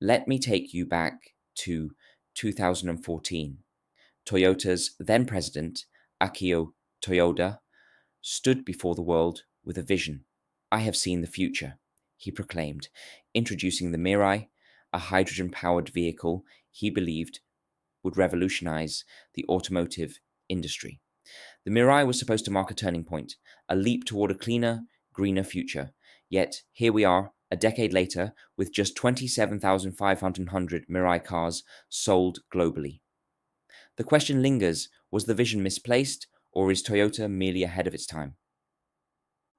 Let me take you back to 2014. Toyota's then president, Akio Toyoda, stood before the world with a vision. "I have seen the future," he proclaimed, introducing the Mirai, a hydrogen powered vehicle he believed would revolutionize the automotive industry. The Mirai was supposed to mark a turning point, a leap toward a cleaner, greener future. Yet here we are, a decade later, with just 27,500 Mirai cars sold globally. The question lingers: was the vision misplaced, or is Toyota merely ahead of its time?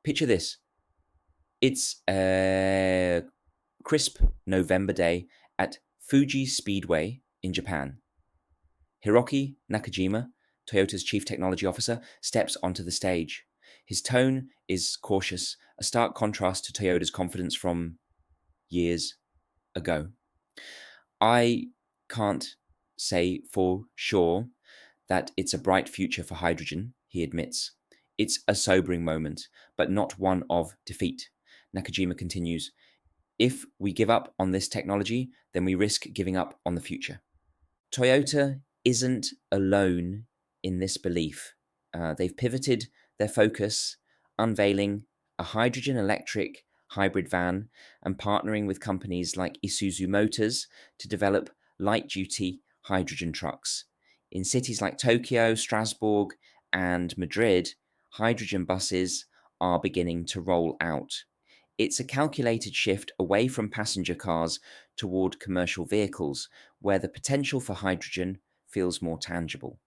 Picture this: it's a crisp November day at Fuji Speedway in Japan. Hiroki Nakajima, Toyota's chief technology officer, steps onto the stage. His tone is cautious, a stark contrast to Toyota's confidence from years ago. "I can't say for sure that it's a bright future for hydrogen," he admits. "It's a sobering moment, but not one of defeat." Nakajima continues: "If we give up on this technology, then we risk giving up on the future." Toyota isn't alone in this belief. They've pivoted their focus, unveiling a hydrogen electric hybrid van and partnering with companies like Isuzu Motors to develop light duty hydrogen trucks. In cities like Tokyo, Strasbourg, and Madrid, hydrogen buses are beginning to roll out. It's a calculated shift away from passenger cars toward commercial vehicles, where the potential for hydrogen feels more tangible.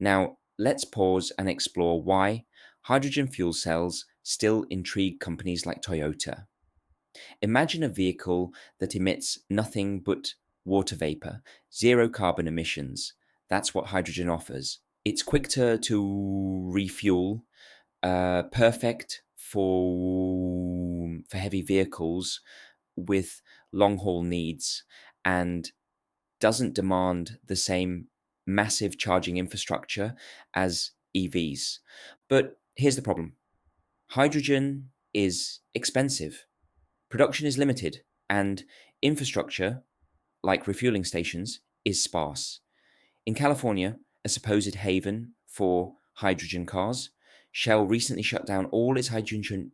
Now, let's pause and explore why hydrogen fuel cells still intrigue companies like Toyota. Imagine a vehicle that emits nothing but water vapor, zero carbon emissions. That's what hydrogen offers. It's quick to refuel, perfect for heavy vehicles with long haul needs, and doesn't demand the same massive charging infrastructure as EVs. But here's the problem: hydrogen is expensive, production is limited, and infrastructure, like refueling stations, is sparse. In California, a supposed haven for hydrogen cars, Shell recently shut down all its hydrogen,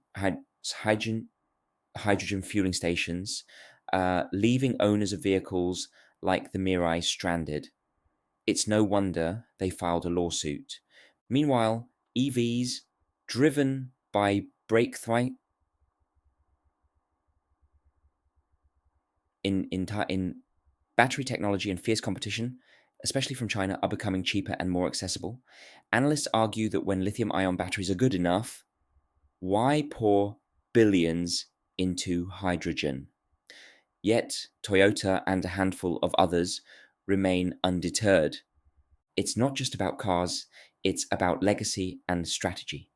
hydrogen fueling stations, leaving owners of vehicles like the Mirai stranded. It's no wonder they filed a lawsuit. Meanwhile, EVs, driven by breakthrough in battery technology and fierce competition, especially from China, are becoming cheaper and more accessible. Analysts argue that when lithium ion batteries are good enough, why pour billions into hydrogen? Yet, Toyota and a handful of others remain undeterred. It's not just about cars, it's about legacy and strategy.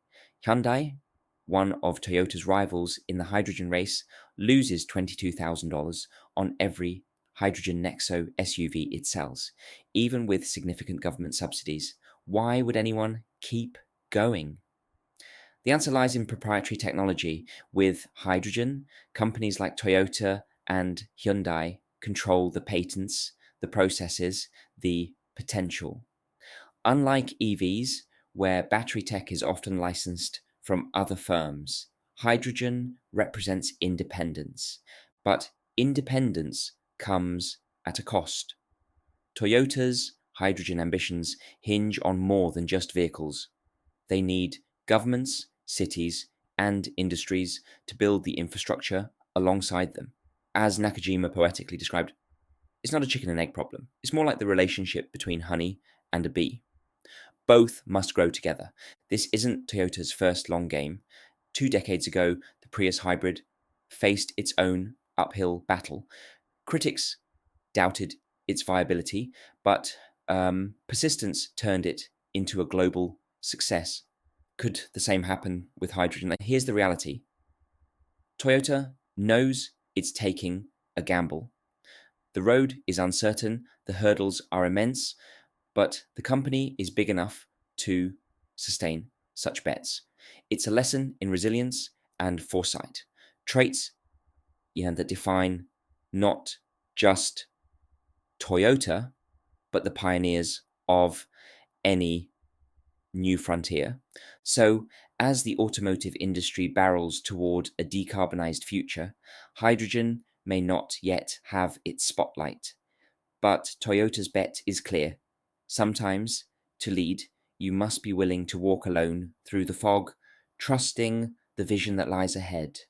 Hyundai, one of Toyota's rivals in the hydrogen race, loses $22,000 on every hydrogen Nexo SUV it sells, even with significant government subsidies. Why would anyone keep going? The answer lies in proprietary technology. With hydrogen, companies like Toyota and Hyundai control the patents, the processes, the potential. Unlike EVs, where battery tech is often licensed from other firms, hydrogen represents independence. But independence comes at a cost. Toyota's hydrogen ambitions hinge on more than just vehicles. They need governments, cities, and industries to build the infrastructure alongside them. As Nakajima poetically described, it's not a chicken and egg problem. It's more like the relationship between honey and a bee. Both must grow together. This isn't Toyota's first long game. 2 decades ago, the Prius hybrid faced its own uphill battle. Critics doubted its viability, but persistence turned it into a global success. Could the same happen with hydrogen? Here's the reality: Toyota knows it's taking a gamble. The road is uncertain, the hurdles are immense, but the company is big enough to sustain such bets. It's a lesson in resilience and foresight, traits that define not just Toyota, but the pioneers of any new frontier. So, as the automotive industry barrels toward a decarbonized future, hydrogen may not yet have its spotlight. But Toyota's bet is clear. Sometimes, to lead, you must be willing to walk alone through the fog, trusting the vision that lies ahead.